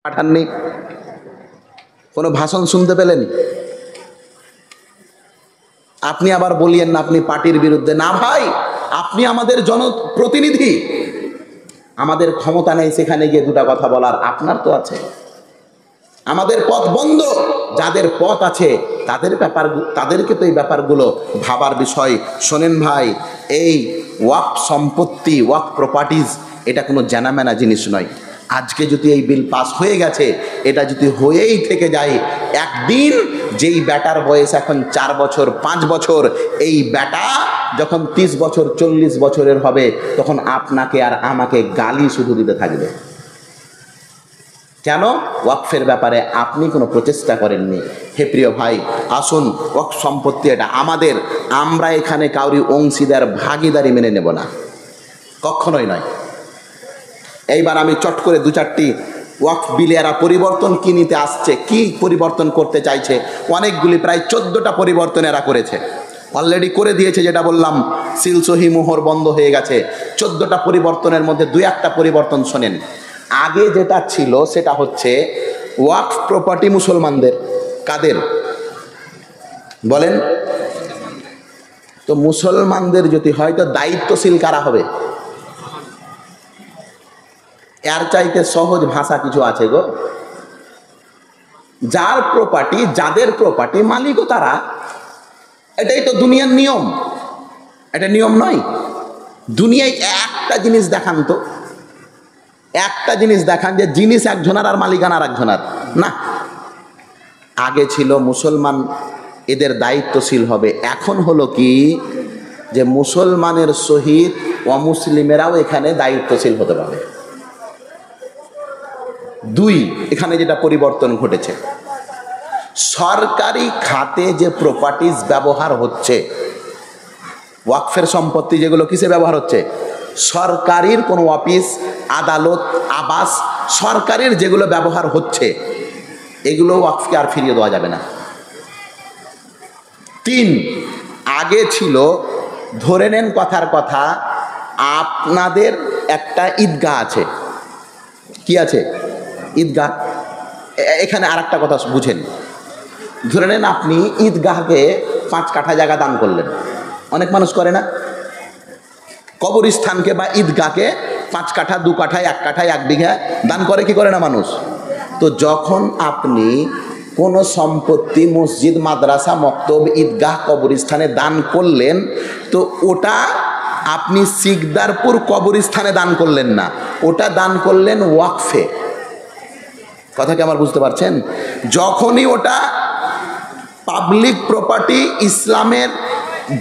পাঠাননি, কোনো ভাষণ শুনতে পেলেন? আপনি আবার বলিয়েন না আপনি পার্টির বিরুদ্ধে। না ভাই, আপনি আমাদের জনপ্রতিনিধি, আমাদের ক্ষমতা নেই সেখানে গিয়ে দুটা কথা বলার, আপনার তো আছে। আমাদের পথ বন্ধ, যাদের পথ আছে তাদেরকে তো এই ব্যাপারগুলো ভাবার বিষয়। শোনেন ভাই, এই ওয়াকফ সম্পত্তি, ওয়াকফ প্রপার্টিজ, এটা কোনো জানামেনা জিনিস নয়। আজকে যদি এই বিল পাস হয়ে গেছে, এটা যদি হয়েই থেকে যায়, একদিন যেই ব্যাটার বয়স এখন 4 বছর 5 বছর, এই ব্যাটা যখন 30 বছর 40 বছরের হবে, তখন আপনাকে আর আমাকে গালি শুধু দিতে থাকবে। কেন? ওয়াকফের ব্যাপারে আপনি কোনো প্রচেষ্টা করেননি। হে প্রিয় ভাই, আসুন, ওয়াকফ সম্পত্তি এটা আমাদের, আমরা এখানে কাউরি অংশীদার ভাগিদারি মেনে নেব না, কখনোই নয়। এইবার আমি চট করে 2-4টি ওয়াকফ বিলে এরা পরিবর্তন কি নিতে আসছে, কি পরিবর্তন করতে চাইছে, অনেকগুলি, প্রায় 14টা পরিবর্তন এরা করেছে, অলরেডি করে দিয়েছে। যেটা বললাম, সিল সহি মোহর বন্ধ হয়ে গেছে। 14টা পরিবর্তনের মধ্যে 2-1টা পরিবর্তন শোনেন। আগে যেটা ছিল সেটা হচ্ছে ওয়াকফ প্রপার্টি মুসলমানদের। কাদের বলেন তো? মুসলমানদের যদি হয় তো দায়িত্বশীল কারা হবে? এর চাইতে সহজ ভাষা কিছু আছে গো? যার প্রপার্টি, যাদের প্রপার্টি, মালিকও তারা। এটাই তো দুনিয়ার নিয়ম। এটা নিয়ম নয়। দুনিয়ায় একটা জিনিস দেখান তো, একটা জিনিস দেখান যে জিনিস একজনের আর মালিকানা আর একজনের না। আগে ছিল মুসলমান এদের দায়িত্বশীল হবে, এখন হলো কি যে মুসলমানের সহিত অমুসলিমেরাও এখানে দায়িত্বশীল হতে পারে। 2, এখানে যেটা পরিবর্তন ঘটেছে, সরকারি খাতে যে প্রপার্টিজ ব্যবহার হচ্ছে, ওয়াকফের সম্পত্তি যেগুলো কিসে ব্যবহার হচ্ছে? সরকারির কোনো অফিস, আদালত, আবাস, সরকারের যেগুলো ব্যবহার হচ্ছে, এগুলো ওয়াকফকে আর ফিরিয়ে দেওয়া যাবে না। 3, আগে ছিল, ধরে নেন কথার কথা, আপনাদের একটা ঈদগাহ আছে। কি আছে? ঈদগাহ। এখানে আর একটা কথা বুঝেন। ধরে নেন আপনি ঈদগাহকে 5 কাঠা জায়গা দান করলেন। অনেক মানুষ করে না? কবরস্থানকে বা ঈদগাহকে 5 কাঠা, 2 কাঠা, 1 কাঠা, 1 বিঘা দান করে কি করে না মানুষ? তো যখন আপনি কোনো সম্পত্তি, মসজিদ, মাদ্রাসা, মক্তব, ঈদগাহ, কবরস্থানে দান করলেন, তো ওটা আপনি সিকদারপুর কবরস্থানে দান করলেন না, ওটা দান করলেন ওয়াকফে। কথা কি আমার বুঝতে পারছেন? যখনই ওটা পাবলিক প্রপার্টি, ইসলামের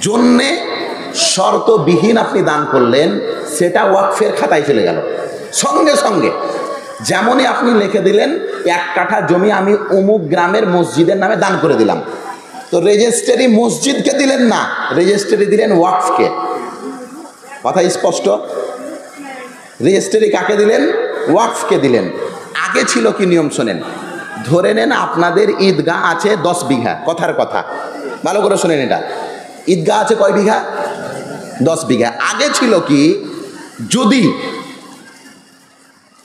জন্যে শর্তবিহীন আপনি দান করলেন, সেটা ওয়াকফের খাতায় চলে গেল সঙ্গে সঙ্গে। যেমনই আপনি লিখে দিলেন 1 কাঠা জমি আমি অমুক গ্রামের মসজিদের নামে দান করে দিলাম, তো রেজিস্ট্রি মসজিদকে দিলেন না, রেজিস্ট্রি দিলেন ওয়াকফকে। কথা স্পষ্ট? রেজিস্ট্রি কাকে দিলেন? ওয়াকফকে দিলেন। আগে ছিল কি নিয়ম শোনেন। ধরে নেন আপনাদের ঈদগাহ আছে 10 বিঘা, কথার কথা, ভালো করে শোনেন, এটা ঈদগাহ আছে কয় বিঘা? 10 বিঘা। আগে ছিল কি, যদি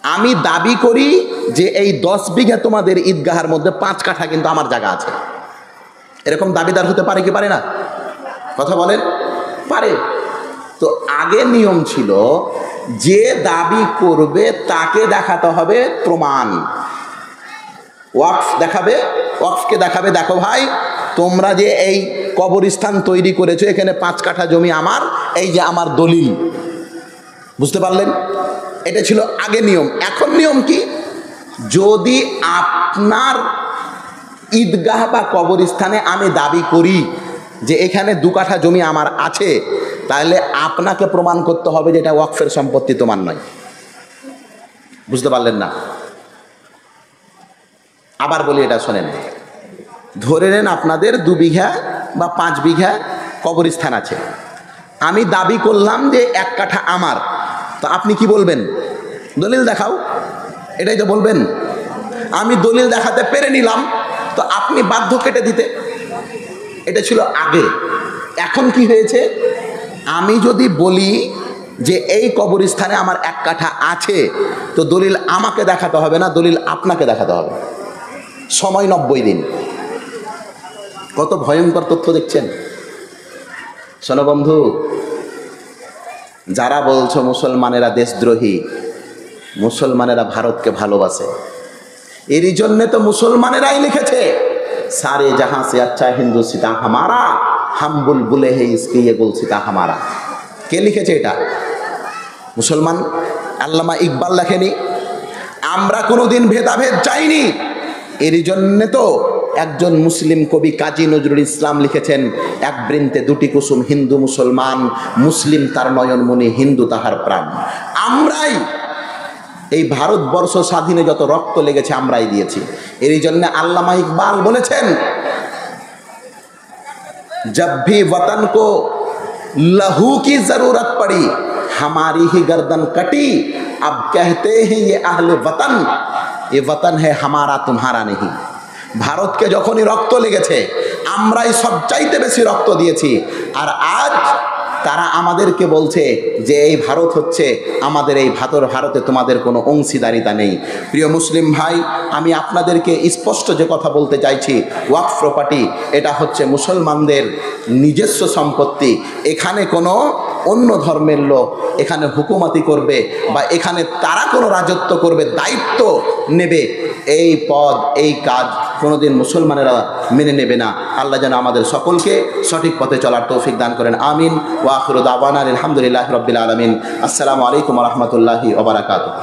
আমি দাবি করি যে এই 10 বিঘা তোমাদের ঈদগাহের মধ্যে 5 কাঠা কিন্তু আমার জায়গা আছে, এরকম দাবিদার হতে পারে কি পারে না? কথা বলেন, পারে। তো আগে নিয়ম ছিল, যে দাবি করবে তাকে দেখাতে হবে প্রমাণ। ওয়াকফ দেখাবে, ওয়াকফকে দেখাবে, দেখো ভাই তোমরা যে এই কবরস্থান তৈরি করেছো, এখানে 5 কাঠা জমি আমার, এই যে আমার দলিল। বুঝতে পারলেন? এটা ছিল আগে নিয়ম। এখন নিয়ম কি, যদি আপনার ঈদগাহ বা কবরস্থানে আমি দাবি করি যে এখানে 2 কাঠা জমি আমার আছে, তাহলে আপনাকে প্রমাণ করতে হবে যে এটা ওয়াকফের সম্পত্তি, তোমার নয়। বুঝতে পারলেন না? আবার বলি, এটা শোনেন। ধরে নেন আপনাদের 2 বিঘা বা 5 বিঘা কবরস্থান আছে, আমি দাবি করলাম যে 1 কাঠা আমার, তো আপনি কি বলবেন? দলিল দেখাও, এটাই তো বলবেন। আমি দলিল দেখাতে পেরে নিলাম, তো আপনি বাধ্য কেটে দিতে। এটা ছিল আগে। এখন কি হয়েছে, আমি যদি বলি যে এই কবরস্থানে আমার 1 কাঠা আছে, তো দলিল আমাকে দেখাতে হবে না, দলিল আপনাকে দেখাতে হবে। সময় 90 দিন। কত ভয়ঙ্কর তথ্য দেখছেন। শোনো বন্ধু, যারা বলছো মুসলমানেরা দেশদ্রোহী, মুসলমানেরা ভারতকে ভালোবাসে, এরই জন্যে তো মুসলমানেরাই লিখেছে সারে জাহাঁ সে আচ্ছা হিন্দু সিতা হামারা, হাম বুলবুলে হে ইসকে ইয়ে গুল সিতা হামারা। কে লিখেছে এটা? মুসলমান। আল্লামা ইকবাল লেখেনি? আমরা কোনোদিন ভেদাভেদ চাইনি। এরই জন্যে তো একজন মুসলিম কবি কাজী নজরুল ইসলাম লিখেছেন, এক বৃন্তে দুটি কুসুম, হিন্দু মুসলমান, মুসলিম তার নয়নমণি, হিন্দু তাহার প্রাণ। আমরাই এই ভারতবর্ষ স্বাধীনে যত রক্ত লেগেছে আমরাই দিয়েছি। এরই জন্য আল্লামা ইকবাল বলেছেন, जब भी वतन को लहू की जरूरत पड़ी हमारी ही गर्दन कटी, अब कहते हैं ये अहले वतन, ये वतन है हमारा तुम्हारा नहीं। ভারতকে যখনই রক্ত লেগেছে আমরাই সবচাইতে বেশি রক্ত দিয়েছি, আর আজ তারা আমাদেরকে বলছে যে এই ভারত হচ্ছে আমাদের, এই ভারতে তোমাদের কোনো অংশীদারিতা নেই। প্রিয় মুসলিম ভাই, আমি আপনাদেরকে স্পষ্ট যে কথা বলতে চাইছি, ওয়াকফ প্রপার্টি এটা হচ্ছে মুসলমানদের নিজস্ব সম্পত্তি। এখানে কোনো অন্য ধর্মের লোক এখানে হুকুমতি করবে বা এখানে তারা কোনো রাজত্ব করবে, দায়িত্ব নেবে, এই পদ এই কাজ কোনোদিন মুসলমানেরা মেনে নেবে না। আল্লাহ যেন আমাদের সকলকে সঠিক পথে চলার তৌফিক দান করেন। আমিন। ওয়া আখিরু দাওয়ানা আলহামদুলিল্লাহি রাব্বিল আলামিন। আসসালামু আলাইকুম ওয়া রাহমাতুল্লাহি ওয়া বারাকাতুহু।